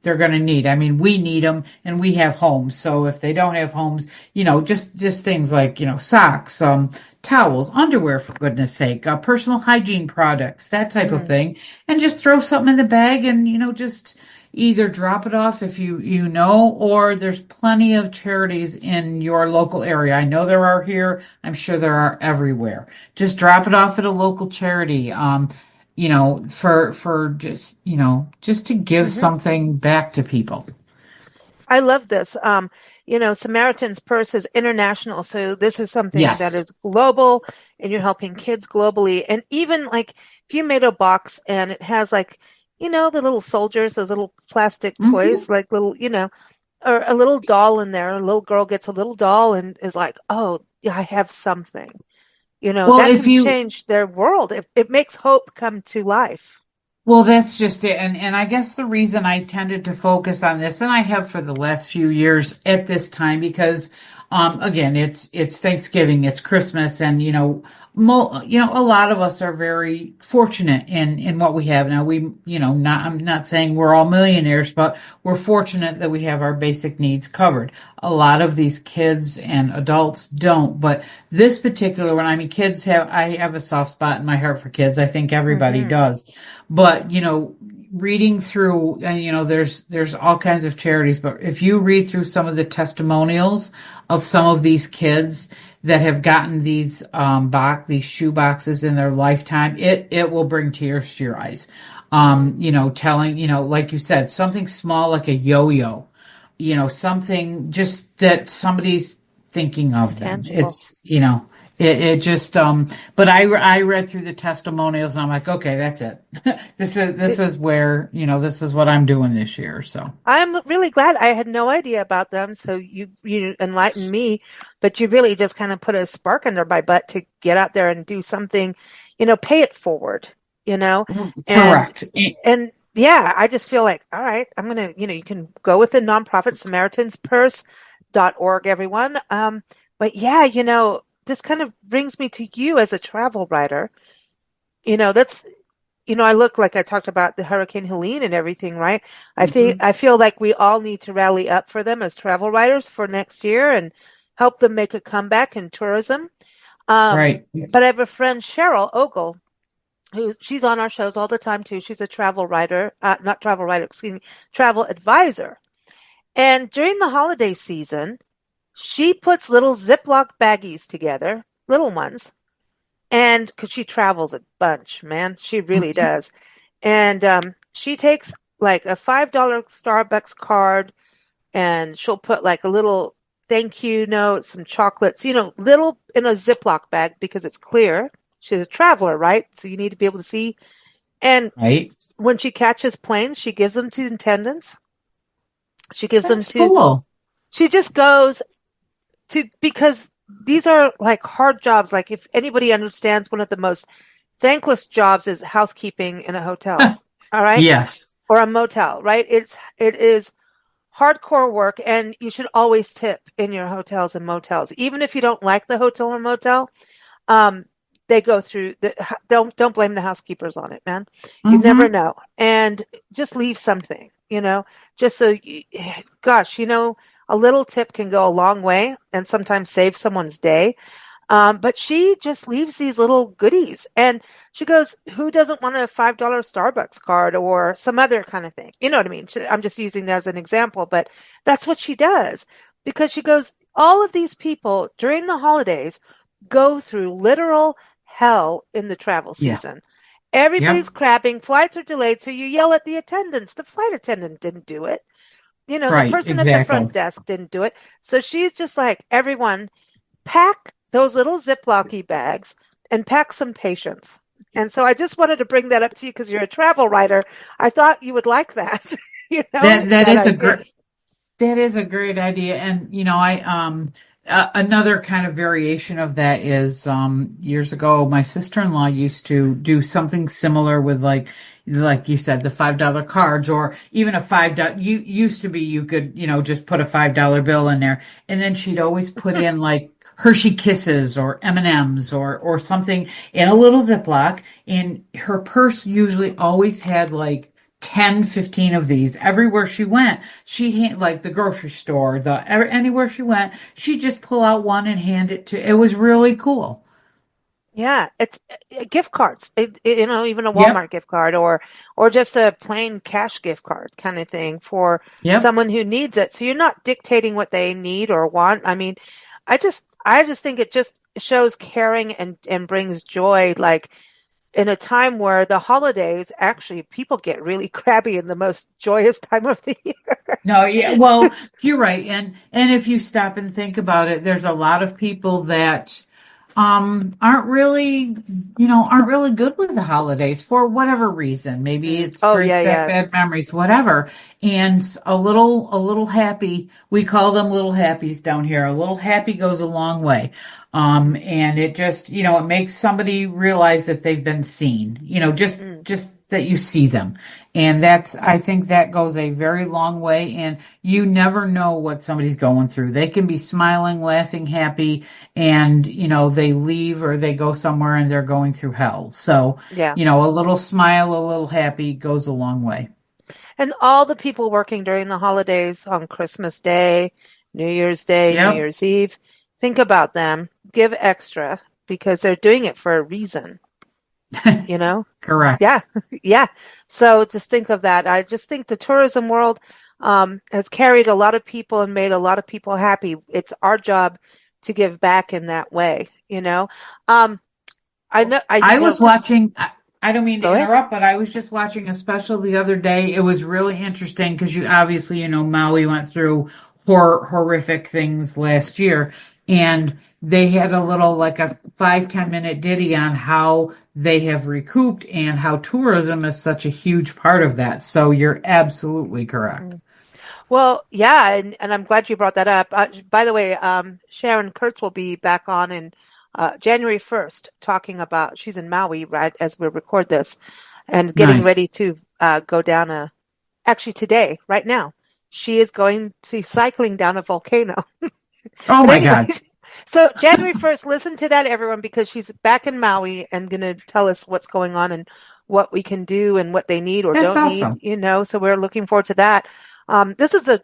they're going to need. I mean, we need them, and we have homes. So if they don't have homes, just things like, socks, towels, underwear, for goodness sake, personal hygiene products, that type of Mm. thing. And just throw something in the bag, and, just either drop it off if or there's plenty of charities in your local area. I know there are here. I'm sure there are everywhere. Just drop it off at a local charity. For just to give hmm something back to people. I love this. Samaritan's Purse is international. So this is something that Yes. is global, and you're helping kids globally. And even like if you made a box and it has like, the little soldiers, those little plastic Hmm. toys, like little, or a little doll in there. A little girl gets a little doll and is like, oh, yeah, I have something. Well, That if can you change their world. It makes hope come to life. Well, that's just it. And I guess the reason I tended to focus on this, and I have for the last few years at this time, because, again, it's Thanksgiving, it's Christmas, and, a lot of us are very fortunate in what we have. Now I'm not saying we're all millionaires, but we're fortunate that we have our basic needs covered. A lot of these kids and adults don't, but this particular one, I mean, I have a soft spot in my heart for kids. I think everybody Hmm does. But, reading through, and, there's all kinds of charities, but if you read through some of the testimonials of some of these kids that have gotten these shoe boxes in their lifetime, it will bring tears to your eyes. Telling, like you said, something small like a yo-yo, something just that somebody's thinking It's of them. tangible. It just, but I read through the testimonials, and I'm like, okay, that's it. This is where, this is what I'm doing this year. So I'm really glad. I had no idea about them, so you enlightened me, but you really just kind of put a spark under my butt to get out there and do something, pay it forward. you know, and, Correct. and yeah, I just feel like, all right, I'm going to, you can go with the nonprofit SamaritansPurse.org, everyone. But yeah, this kind of brings me to you as a travel writer. That's, I look like I talked about the Hurricane Helene and everything, right? Mhm. I feel like we all need to rally up for them as travel writers for next year and help them make a comeback in tourism. Um, Right. but I have a friend, Cheryl Ogle, who she's on our shows all the time too. She's a travel writer, not travel writer, excuse me, travel advisor. And during the holiday season, she puts little Ziploc baggies together, little ones, and because she travels a bunch, man, she really Mhm. does. And she takes like a $5 Starbucks card and she'll put like a little thank you note, some chocolates, little in a Ziploc bag because it's clear. She's a traveler, right? So you need to be able to see. And Right. when she catches planes, she gives them to attendants. She gives them That's to, cool. she just goes to, because these are like hard jobs. Like if anybody understands, one of the most thankless jobs is housekeeping in a hotel. All right. Yes. Or a motel, right? It is hardcore work, and you should always tip in your hotels and motels. Even if you don't like the hotel or motel, um, they go through don't blame the housekeepers on it, man. You never Hmm. know. And just leave something, just so gosh, a little tip can go a long way and sometimes save someone's day. But she just leaves these little goodies and she goes, who doesn't want a $5 Starbucks card or some other kind of thing? You know what I mean? I'm just using that as an example, but that's what she does because she goes, all of these people during the holidays go through literal hell in the travel Yeah. season. Everybody's Yep. crabbing, flights are delayed, so you yell at the attendants. The flight attendant didn't do it. The Right. person at the Exactly. front desk didn't do it. So she's just like, everyone, pack those little Ziplocy bags and pack some patience. And so I just wanted to bring that up to you because you're a travel writer. I thought you would like that, That that is a idea. great That is a great idea. And, I, another kind of variation of that is, years ago, my sister-in-law used to do something similar with like you said, the $5 cards or even a $5, used to be, you could, just put a $5 bill in there. And then she'd always put in like Hershey Kisses or M&Ms or something in a little Ziploc. And her purse usually always had like 10, 15 of these everywhere she went. She'd like the grocery store, anywhere she went, she'd just pull out one and hand it to, it was really cool. Yeah, it's gift cards. Even a Yep. Walmart gift card or just a plain cash gift card kind of thing for Yep. someone who needs it. So you're not dictating what they need or want. I mean, I just think it just shows caring and brings joy. Like in a time where the holidays, actually, people get really crabby in the most joyous time of the year. No, yeah, well, you're right. And if you stop and think about it, there's a lot of people that aren't really good with the holidays for whatever reason. Maybe it Oh, yeah, brings back yeah. bad memories, whatever. And a little happy, we call them little happies down here. A little happy goes a long way. And it just, it makes somebody realize that they've been seen, Mm, just that you see them. And I think that goes a very long way. And you never know what somebody's going through. They can be smiling, laughing, happy, and, they leave or they go somewhere and they're going through hell. So, yeah. a little smile, a little happy goes a long way. And all the people working during the holidays on Christmas Day, New Year's Day, New Yep. Year's Eve, think about them. Give extra because they're doing it for a reason, you know? Yeah, Correct. yeah. So just think of that. I just think the tourism world has carried a lot of people and made a lot of people happy. It's our job to give back in that way, you know? Um, I know, I was just watching, I don't mean to go ahead. interrupt, but I was just watching a special the other day. It was really interesting because you obviously, Maui went through horrific things last year, and they had a little, like a 5-10 minute ditty on how they have recouped and how tourism is such a huge part of that. So you're absolutely correct. Mm. Well, yeah, and I'm glad you brought that up. By the way, Sharon Kurtz will be back on in January 1st, talking about, she's in Maui right as we record this, and getting ready Nice. to go down actually today, right now, she is going to cycling down a volcano. Oh But my God. anyways, so January 1st, listen to that, everyone, because she's back in Maui and going to tell us what's going on and what we can do and what they need or That's don't need, awesome. so we're looking forward to that. This is the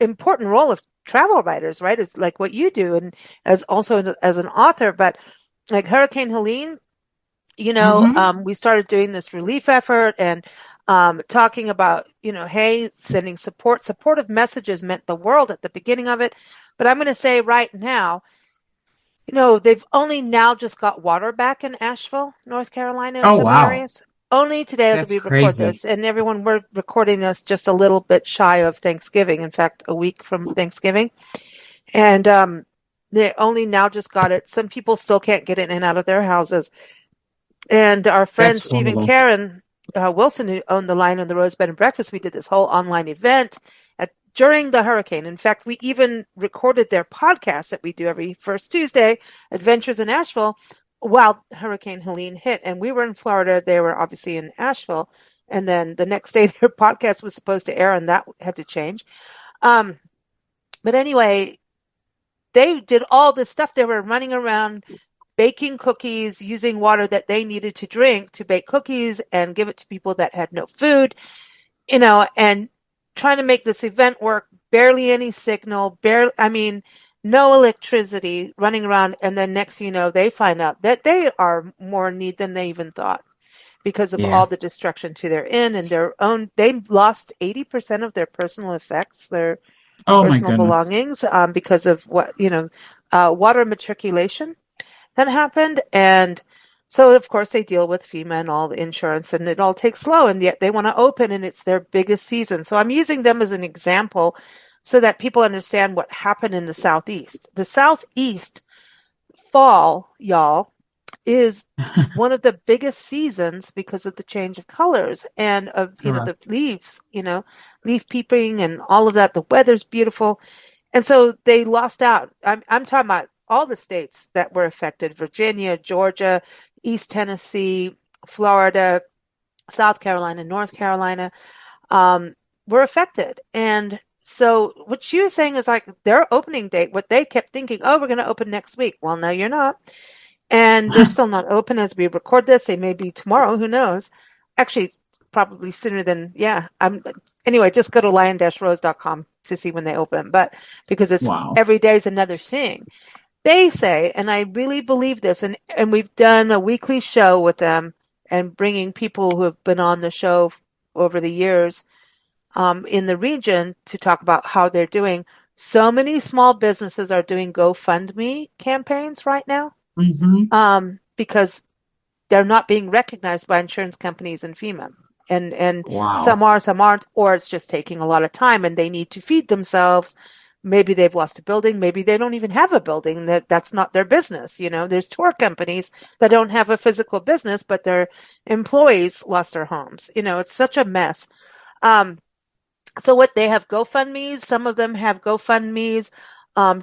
important role of travel writers, right? It's like what you do, and as also as an author, but like Hurricane Helene, Mm-hmm. we started doing this relief effort and talking about, hey, sending supportive messages meant the world at the beginning of it. But I'm going to say right now, they've only now just got water back in Asheville, North Carolina, in Oh, some wow. areas. Only today as That's we record crazy. this. And everyone, we're recording this just a little bit shy of Thanksgiving. In fact, a week from Thanksgiving. And they only now just got it. Some people still can't get in and out of their houses. And our friend That's Steve and horrible. Karen Wilson, who owned the Lion and the Rose Bed and Breakfast, we did this whole online event during the hurricane. In fact, we even recorded their podcast that we do every first Tuesday, Adventures in Asheville, while Hurricane Helene hit. And we were in Florida. They were obviously in Asheville. And then the next day, their podcast was supposed to air, and that had to change. But anyway, they did all this stuff. They were running around baking cookies, using water that they needed to drink to bake cookies and give it to people that had no food, and trying to make this event work. Barely any signal, no electricity, running around. And then next thing you know, they find out that they are more in need than they even thought because of Yeah. all the destruction to their inn and their own. They lost 80% of their personal effects, their Oh my personal goodness. belongings, because of water matriculation that happened. And so, of course, they deal with FEMA and all the insurance, and it all takes slow, and yet they want to open, and it's their biggest season. So I'm using them as an example so that people understand what happened in the Southeast. The Southeast fall, y'all, is one of the biggest seasons because of the change of colors and of, the Correct. leaves, leaf peeping and all of that. The weather's beautiful. And so they lost out. I'm talking about all the states that were affected: Virginia, Georgia, East Tennessee, Florida, South Carolina, North Carolina, were affected. And so what she was saying is like their opening date, what they kept thinking, oh, we're going to open next week. Well, no, you're not. And they're still not open as we record this. They may be tomorrow. Who knows? Actually, probably sooner than, yeah. Anyway, just go to lion-rose.com to see when they open. But because it's Wow. every day is another thing. They say, and I really believe this, and we've done a weekly show with them and bringing people who have been on the show over the years in the region to talk about how they're doing. So many small businesses are doing GoFundMe campaigns right now Mm-hmm. because they're not being recognized by insurance companies and FEMA. And some Wow. are, some aren't, or it's just taking a lot of time and they need to feed themselves. Maybe they've lost a building. Maybe they don't even have a building. That's not their business. There's tour companies that don't have a physical business, but their employees lost their homes. It's such a mess. Um, so what they have GoFundMe's, some of them have GoFundMe's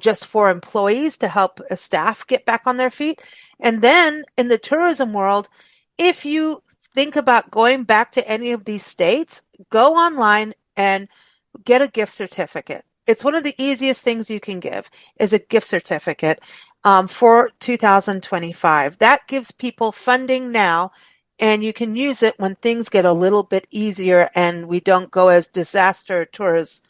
just for employees to help staff get back on their feet. And then in the tourism world, if you think about going back to any of these states, go online and get a gift certificate. It's one of the easiest things you can give is a gift certificate for 2025. That gives people funding now, and you can use it when things get a little bit easier and we don't go as disaster tourists.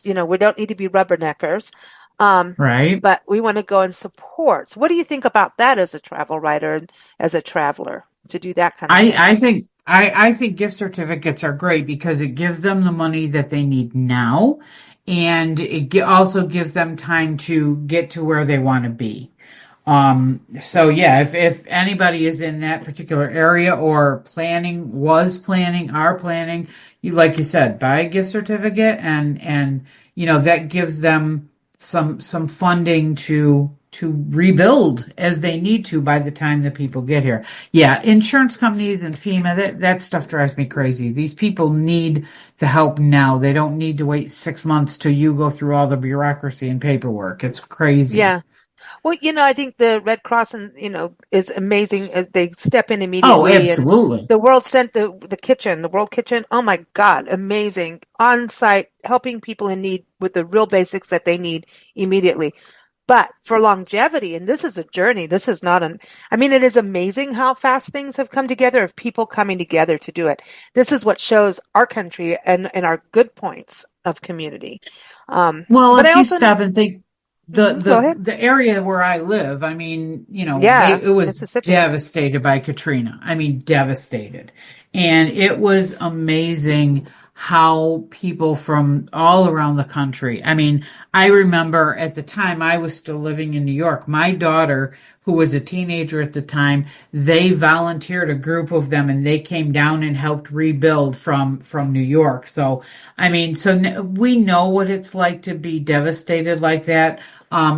We don't need to be rubberneckers, Right. but we want to go and support. So what do you think about that as a travel writer and as a traveler to do that kind of I, thing? I think I think gift certificates are great because it gives them the money that they need now, and it also gives them time to get to where they want to be. So yeah, if anybody is in that particular area or are planning, like you said, buy a gift certificate and that gives them some funding to rebuild as they need to by the time the people get here. Yeah, insurance companies and FEMA, that stuff drives me crazy. These people need the help now. They don't need to wait 6 months till you go through all the bureaucracy and paperwork. It's crazy. Yeah. Well, I think the Red Cross is amazing as they step in Oh, immediately, and absolutely. the World sent the World Kitchen. Oh my God, amazing on site, helping people in need with the real basics that they need immediately. But for longevity, and this is a journey, this is not it is amazing how fast things have come together of people coming together to do it. This is what shows our country and our good points of community. Well, But I if you also, stop and think go ahead. the area where I live, Yeah, it was Mississippi. devastated by Katrina. I mean, devastated. And it was amazing how people from all around the country. I mean, I remember at the time I was still living in New York, my daughter, who was a teenager at the time, they volunteered, a group of them, and they came down and helped rebuild from New York. So, we know what it's like to be devastated like that.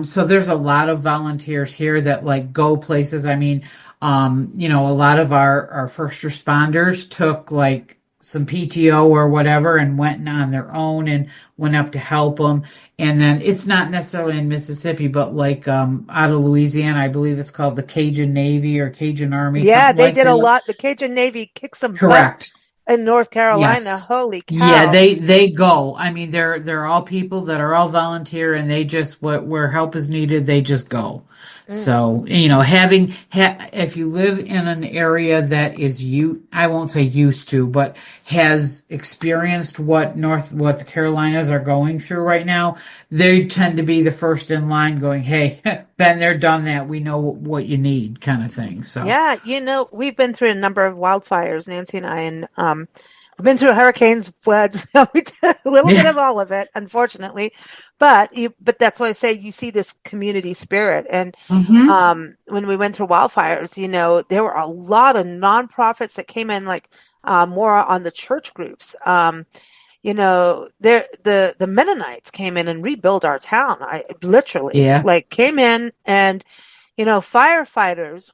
So there's a lot of volunteers here that like go places. A lot of our first responders took like some PTO or whatever and went on their own and went up to help them. And then it's not necessarily in Mississippi, but like out of Louisiana, I believe it's called the Cajun Navy or Cajun Army, Yeah, something they like did a that. lot. The Cajun Navy kicked some butt Correct. in North Carolina. Yes. Holy Yeah, cow. they go. I mean, they're all people that are all volunteer, and they just where help is needed, they just go. Mm. So, if you live in an area that is I won't say used to, but has experienced what the Carolinas are going through right now, they tend to be the first in line going, "Hey, been there, done that. We know what you need," kind of thing. So, Yeah, we've been through a number of wildfires, Nancy and I, and we've been through hurricanes, floods. We did a little bit yeah. of all of it, unfortunately. But that's why I say you see this community spirit. And Hmm. when we went through wildfires, there were a lot of nonprofits that came in, like more on the church groups. The Mennonites came in and rebuilt our town. I literally Yeah. like came in and firefighters,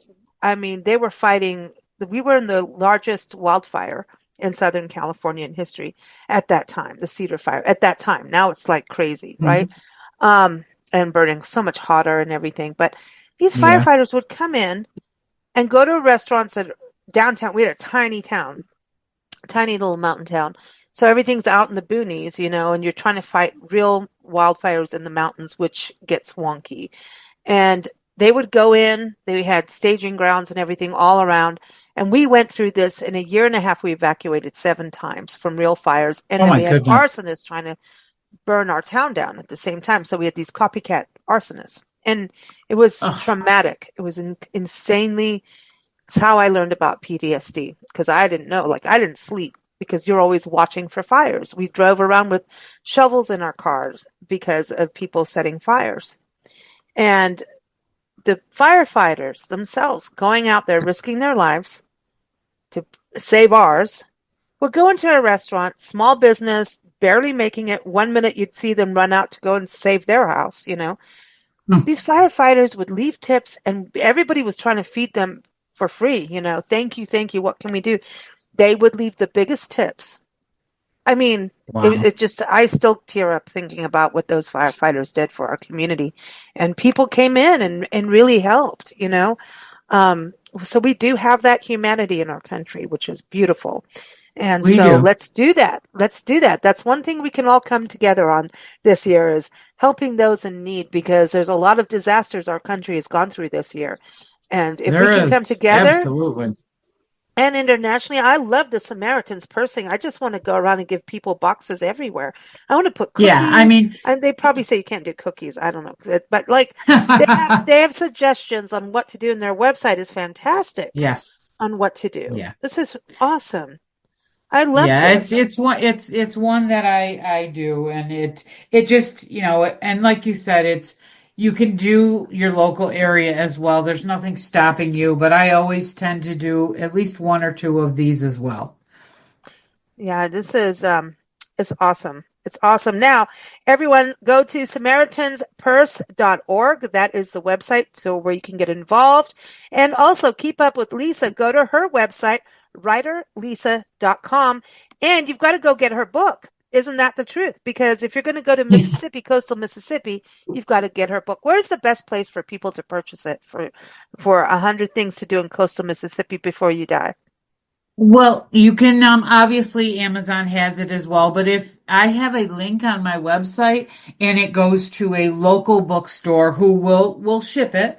they were fighting. We were in the largest wildfire in Southern California in history at that time, the Cedar Fire. At that time, now it's like crazy, right? Hmm. And burning so much hotter and everything. But these Yeah. firefighters would come in and go to restaurants at downtown. We had a tiny town, tiny little mountain town. So everything's out in the boonies, and you're trying to fight real wildfires in the mountains, which gets wonky. And they would go in, they had staging grounds and everything all around. And we went through this in a year and a half. We evacuated 7 times from real fires. And Oh then my we had goodness. arsonists trying to burn our town down at the same time. So we had these copycat arsonists. And it was Oh, traumatic. It was insanely, it's how I learned about PTSD because I didn't know, like I didn't sleep because you're always watching for fires. We drove around with shovels in our cars because of people setting fires. And the firefighters themselves going out there risking their lives to save ours would go into a restaurant, small business, barely making it. 1 minute you'd see them run out to go and save their house. mm, These firefighters would leave tips and everybody was trying to feed them for free. Thank you, what can we do? They would leave the biggest tips. wow. It just, I still tear up thinking about what those firefighters did for our community. And people came in and really helped. Um, so we do have that humanity in our country, which is beautiful. And We so do. let's do that. Let's do that. That's one thing we can all come together on this year is helping those in need because there's a lot of disasters our country has gone through this year. And if we There can come is. together Absolutely. and internationally, I love the Samaritans personally. I just want to go around and give people boxes everywhere. I want to put Yeah. cookies, and they probably say you can't do cookies. I don't know, but like they have suggestions on what to do, and their website is fantastic Yes. on what to do. Yeah. This is awesome. I love Yeah, this. it's one that I do, and it just, and like you said, you can do your local area as well. There's nothing stopping you, but I always tend to do at least one or two of these as well. Yeah, this is it's awesome. It's awesome. Now, everyone go to SamaritansPurse.org. That is the website so where you can get involved. And also keep up with Lisa. Go to her website, writerlisa.com, and you've got to go get her book. isn't that the truth? Because if you're going to go to Mississippi, coastal Mississippi, you've got to get her book. Where's the best place for people to purchase it for 100 Things to Do in Coastal Mississippi Before You Die? Well, you can obviously Amazon has it as well, but if I have a link on my website and it goes to a local bookstore who will ship it.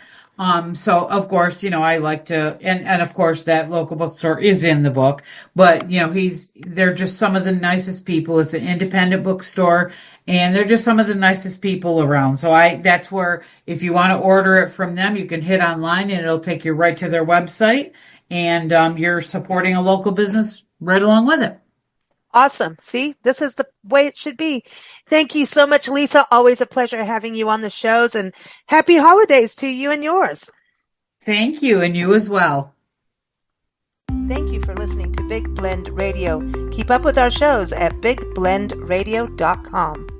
So of course, I like to, and of course that local bookstore is in the book, but they're just some of the nicest people. It's an independent bookstore and they're just some of the nicest people around. So that's where if you want to order it from them, you can hit online and it'll take you right to their website. And you're supporting a local business right along with it. Awesome. See, this is the way it should be. Thank you so much, Lisa. Always a pleasure having you on the shows, and happy holidays to you and yours. Thank you, and you as well. Thank you for listening to Big Blend Radio. Keep up with our shows at bigblendradio.com.